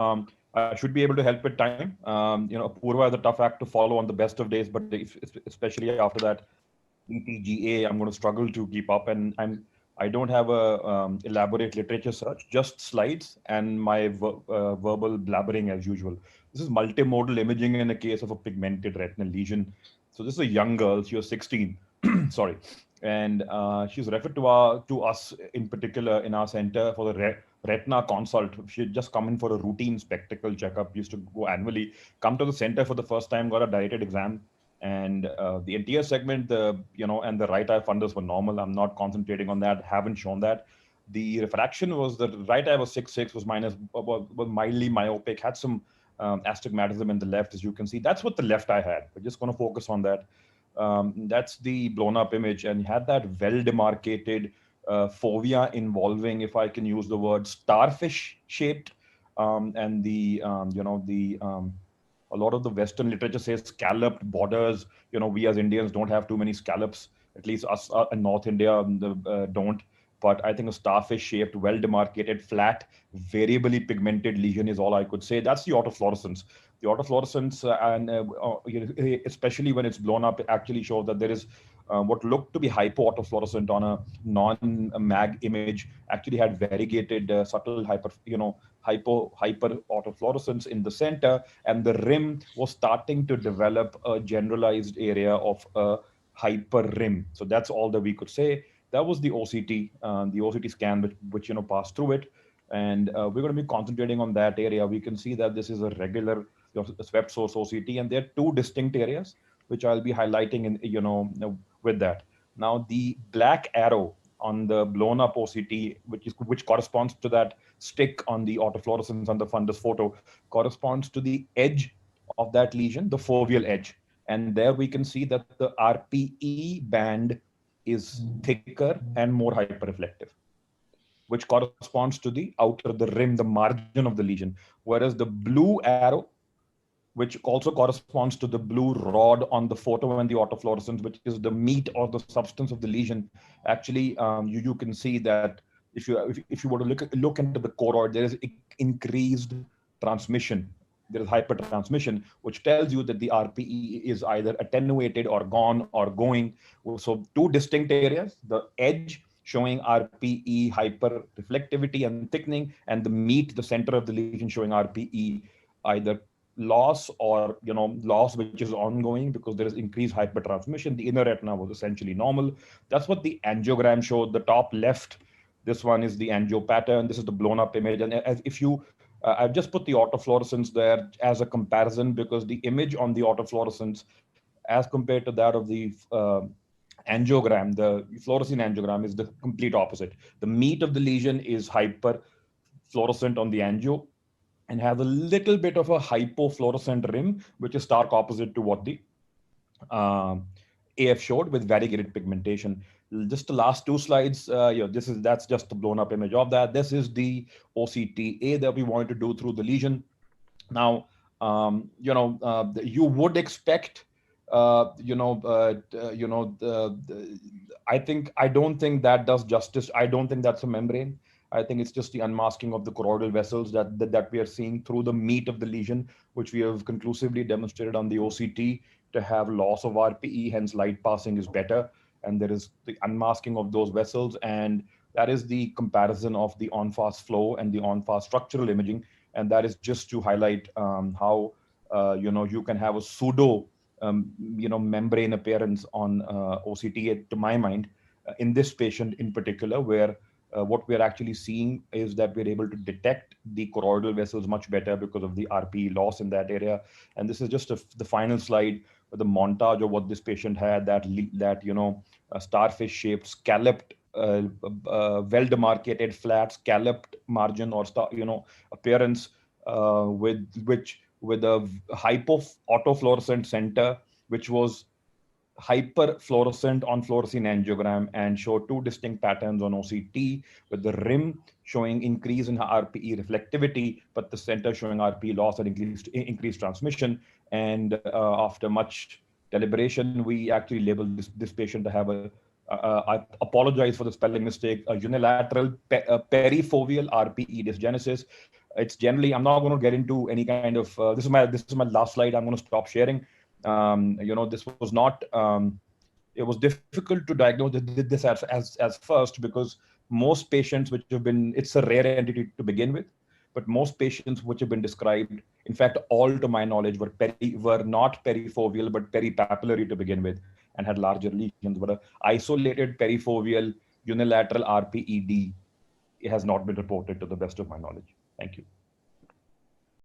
I should be able to help with time. Purva is a tough act to follow on the best of days, but especially after that ETGA, I'm going to struggle to keep up. And I don't have a elaborate literature search, just slides and my verbal blabbering as usual. This is multimodal imaging in the case of a pigmented retinal lesion. So this is a young girl. She was 16. Sorry. And she's referred to us in particular in our center for the retina consult. She had just come in for a routine spectacle checkup. Used to go annually. Come to the center for the first time. Got a dilated exam, and the anterior segment, and the right eye fundus were normal. I'm not concentrating on that. Haven't shown that. The refraction was the right eye was 6.6, was was mildly myopic. Had some astigmatism in the left, as you can see. That's what the left eye had. We're just going to focus on that. That's the blown up image, and had that well demarcated fovea involving, if I can use the word, starfish shaped, and a lot of the Western literature says scalloped borders. We as Indians don't have too many scallops. At least us in North India don't. But I think a starfish shaped, well demarcated, flat, variably pigmented lesion is all I could say. That's the autofluorescence. The autofluorescence, especially when it's blown up, actually shows that there is what looked to be hypoautofluorescent on a non-mag image actually had variegated subtle hyper autofluorescence in the center, and the rim was starting to develop a generalized area of a hyper rim. So that's all that we could say. That was the OCT scan, which passed through it, and we're going to be concentrating on that area. We can see that this is a regular swept source OCT, and there are two distinct areas which I'll be highlighting with that. Now the black arrow on the blown up OCT, which corresponds to that stick on the autofluorescence on the fundus photo, corresponds to the edge of that lesion, the foveal edge. And there we can see that the RPE band is thicker and more hyperreflective, which corresponds to the rim, the margin of the lesion. Whereas the blue arrow, which also corresponds to the blue rod on the photo and the autofluorescence, which is the meat or the substance of the lesion. Actually, you can see that if you were to look into the choroid, there is increased transmission. There is hypertransmission, which tells you that the RPE is either attenuated or gone or going. So two distinct areas: the edge showing RPE hyperreflectivity and thickening, and the meat, the center of the lesion, showing RPE either loss or loss which is ongoing because there is increased hypertransmission. The inner retina was essentially normal. That's what the angiogram showed. The top left, this one is the angio pattern. This is the blown up image. And if you I've just put the autofluorescence there as a comparison, because the image on the autofluorescence as compared to that of the angiogram, the fluorescein angiogram, is the complete opposite. The meat of the lesion is hyperfluorescent on the angio and has a little bit of a hypofluorescent rim, which is stark opposite to what the AF showed with variegated pigmentation. Just the last two slides, that's just the blown up image of that. This is the OCTA that we wanted to do through the lesion. Now, you would expect, I don't think that does justice. I don't think that's a membrane. I think it's just the unmasking of the choroidal vessels that we are seeing through the meat of the lesion, which we have conclusively demonstrated on the OCT to have loss of RPE, hence light passing is better. And there is the unmasking of those vessels. And that is the comparison of the on-fast flow and the on-fast structural imaging. And that is just to highlight how, you can have a pseudo, membrane appearance on OCT, to my mind, in this patient in particular, where what we're actually seeing is that we're able to detect the choroidal vessels much better because of the RPE loss in that area. And this is just the final slide with the montage of what this patient had, that starfish shaped, scalloped, well demarcated, flat, scalloped margin or appearance with a autofluorescent center, which was hyperfluorescent on fluorescein angiogram, and showed two distinct patterns on OCT, with the rim showing increase in RPE reflectivity, but the center showing RPE loss and increased transmission. And after much deliberation, we actually labeled this patient to have I apologize for the spelling mistake, a unilateral perifoveal RPE dysgenesis. It's generally, I'm not going to get into any kind of, this is my last slide. I'm going to stop sharing. This was not, it was difficult to diagnose this as first, because most patients which have been, it's a rare entity to begin with, but most patients which have been described, in fact, all to my knowledge, were not perifoveal, but peripapillary to begin with, and had larger lesions. But a isolated perifoveal unilateral RPED, it has not been reported to the best of my knowledge. Thank you.